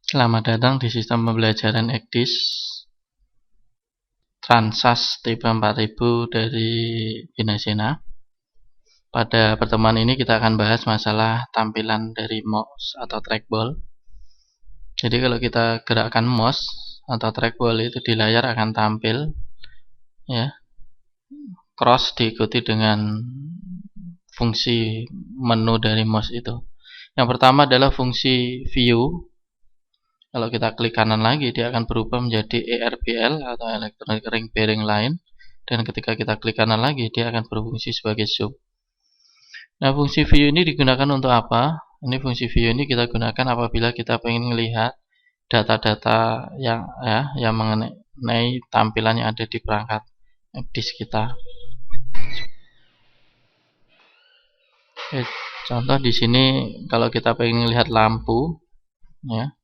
Selamat datang di sistem pembelajaran ECDIS Transas tipe 4000 dari Binasena. Pada pertemuan ini kita akan bahas masalah tampilan dari mouse atau trackball. Jadi kalau kita gerakkan mouse atau trackball itu di layar akan tampil ya, cross diikuti dengan fungsi menu dari mouse itu. Yang pertama adalah fungsi view. Kalau kita klik kanan lagi, dia akan berubah menjadi ERBL atau Electronic Ring Bearing Line. Dan ketika kita klik kanan lagi, dia akan berfungsi sebagai zoom. Nah, fungsi view ini digunakan untuk apa? Ini fungsi view ini kita gunakan apabila kita ingin melihat data-data yang mengenai tampilan yang ada di perangkat disk kita. Contoh di sini kalau kita ingin lihat lampu, ya,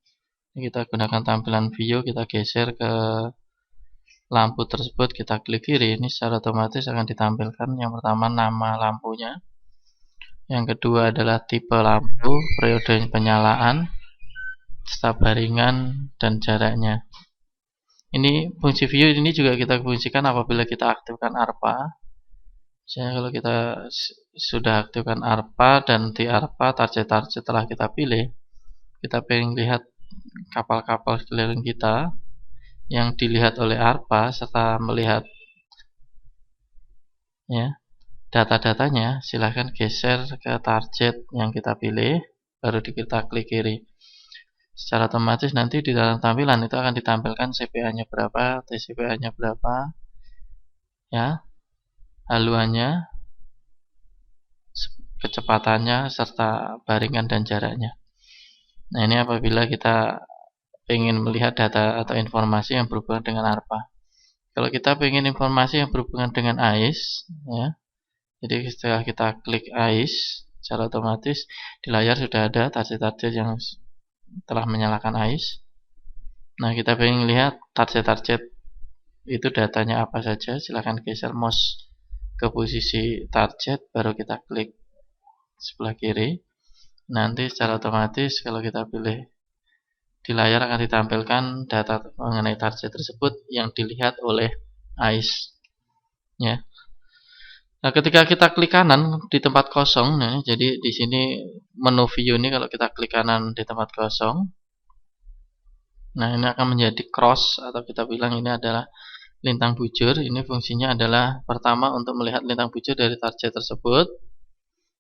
kita gunakan tampilan view, kita geser ke lampu tersebut, kita klik kiri, ini secara otomatis akan ditampilkan yang pertama nama lampunya, yang kedua adalah tipe lampu, periode penyalaan, serta baringan dan jaraknya. Ini fungsi view ini juga kita fungsikan apabila kita aktifkan ARPA. Misalnya kalau kita sudah aktifkan ARPA dan di ARPA target telah kita pilih, kita pengen lihat kapal-kapal sekeliling kita yang dilihat oleh ARPA serta melihat ya data-datanya, silahkan geser ke target yang kita pilih, baru kita klik kiri. Secara otomatis nanti di dalam tampilan itu akan ditampilkan CPA-nya berapa, TCPA-nya berapa, ya, haluannya, kecepatannya, serta baringan dan jaraknya. Nah, ini apabila kita ingin melihat data atau informasi yang berhubungan dengan ARPA. Kalau kita ingin informasi yang berhubungan dengan AIS, ya, jadi setelah kita klik AIS, secara otomatis di layar sudah ada target-target yang telah menyalakan AIS. Nah, kita ingin lihat target-target itu datanya apa saja, silahkan geser mouse ke posisi target, baru kita klik sebelah kiri. Nanti secara otomatis kalau kita pilih di layar akan ditampilkan data mengenai target tersebut yang dilihat oleh AIS, ya. Nah, ketika kita klik kanan di tempat kosong, nah, jadi di sini menu view ini kalau kita klik kanan di tempat kosong, nah ini akan menjadi cross atau kita bilang ini adalah lintang bujur. Ini fungsinya adalah pertama untuk melihat lintang bujur dari target tersebut,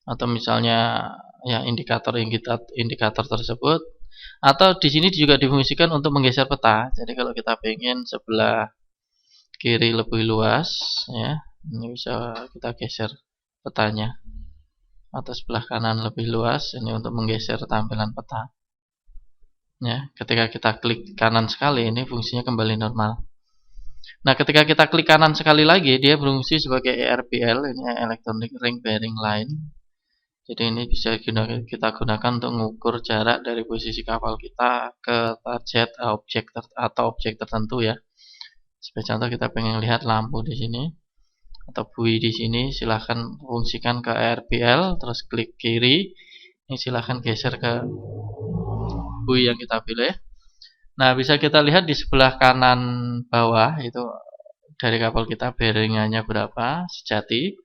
atau misalnya ya indikator tersebut, atau di sini juga difungsikan untuk menggeser peta. Jadi kalau kita pengen sebelah kiri lebih luas, ya, ini bisa kita geser petanya, atau sebelah kanan lebih luas, ini untuk menggeser tampilan peta. Ya, ketika kita klik kanan sekali, ini fungsinya kembali normal. Nah, ketika kita klik kanan sekali lagi, dia berfungsi sebagai ERBL, ini Electronic Ring Bearing Line. Jadi ini bisa kita gunakan untuk mengukur jarak dari posisi kapal kita ke target objek tertentu, ya. Sebagai contoh kita pengen lihat lampu di sini atau buoy di sini, silahkan fungsikan ke ERBL, terus klik kiri. Ini silahkan geser ke buoy yang kita pilih. Nah, bisa kita lihat di sebelah kanan bawah itu dari kapal kita bearingannya berapa sejati,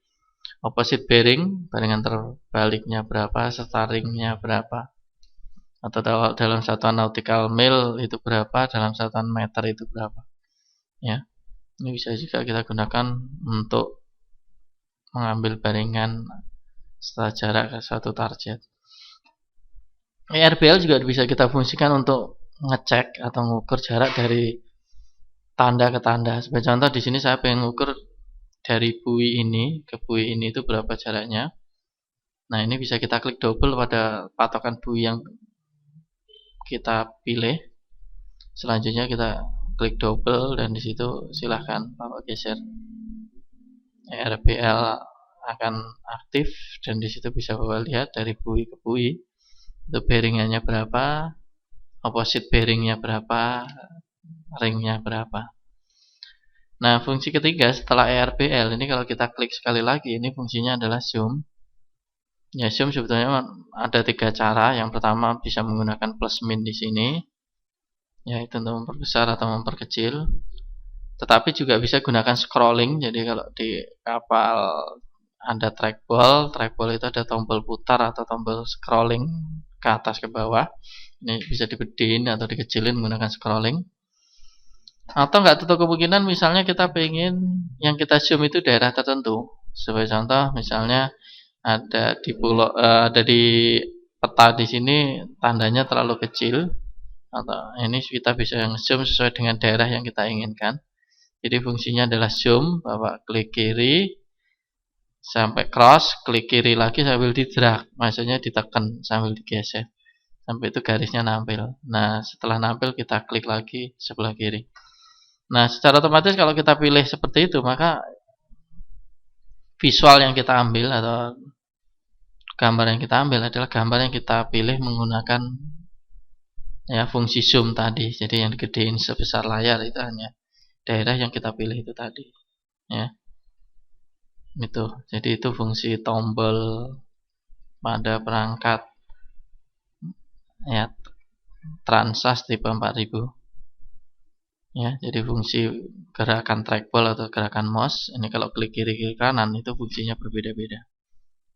opposite bearing, baringan terbaliknya berapa, serta ringnya berapa, atau dalam satuan nautical mil itu berapa, dalam satuan meter itu berapa, ya. Ini bisa juga kita gunakan untuk mengambil baringan setelah jarak ke suatu target. ERBL juga bisa kita fungsikan untuk ngecek atau mengukur jarak dari tanda ke tanda. Sebagai contoh di sini saya pengen mengukur dari buoy ini ke buoy ini itu berapa jaraknya. Nah, ini bisa kita klik double pada patokan buoy yang kita pilih. Selanjutnya kita klik double dan di situ silahkan Bapak geser. ERBL akan aktif dan di situ bisa Bapak lihat dari buoy ke buoy itu bearingannya berapa, opposite bearingnya berapa, ringnya berapa. Nah, fungsi ketiga setelah ERBL ini kalau kita klik sekali lagi, ini fungsinya adalah zoom. Ya, zoom sebetulnya ada 3 cara. Yang pertama bisa menggunakan plus min di sini. Ya, itu untuk memperbesar atau memperkecil. Tetapi juga bisa gunakan scrolling. Jadi kalau di kapal ada trackball itu ada tombol putar atau tombol scrolling ke atas ke bawah. Ini bisa digedein atau dikecilin menggunakan scrolling. Atau nggak tutup kemungkinan misalnya kita pengen yang kita zoom itu daerah tertentu. Sebagai contoh misalnya ada di peta di sini tandanya terlalu kecil, atau ini kita bisa zoom sesuai dengan daerah yang kita inginkan. Jadi fungsinya adalah zoom, bapak klik kiri sampai cross, klik kiri lagi sambil di drag, maksudnya ditekan sambil digeser sampai itu garisnya nampil. Nah, setelah nampil kita klik lagi sebelah kiri. Nah, secara otomatis kalau kita pilih seperti itu, maka visual yang kita ambil atau gambar yang kita ambil adalah gambar yang kita pilih menggunakan ya fungsi zoom tadi. Jadi yang digedein sebesar layar itu hanya daerah yang kita pilih itu tadi, ya. Itu. Jadi itu fungsi tombol pada perangkat ya Transas tipe 4000. Ya, jadi fungsi gerakan trackball atau gerakan mouse ini kalau klik kiri kiri kanan itu fungsinya berbeda-beda.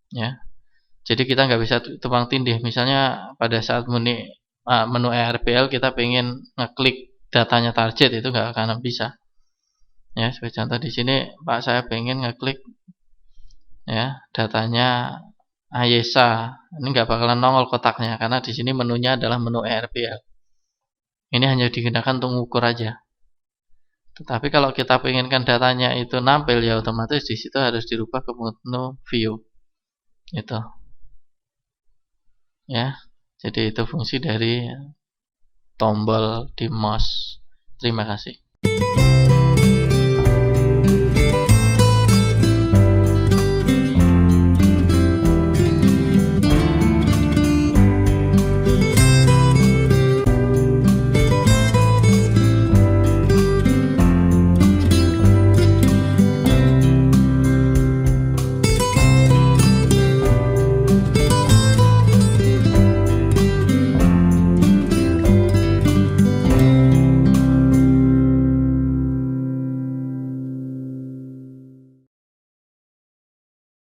Ya. Jadi kita nggak bisa tumpang tindih. Misalnya pada saat menu ERPL kita pengen ngeklik datanya target itu nggak akan bisa. Ya, sebagai contoh di sini Pak saya pengen ngeklik ya datanya Ayesa. Ini nggak bakalan nongol kotaknya karena di sini menunya adalah menu ERPL. Ini hanya digunakan untuk mengukur aja. Tetapi kalau kita penginkan datanya itu nampil ya otomatis di situ harus dirubah ke menu view. Itu. Ya. Jadi itu fungsi dari tombol di mouse. Terima kasih.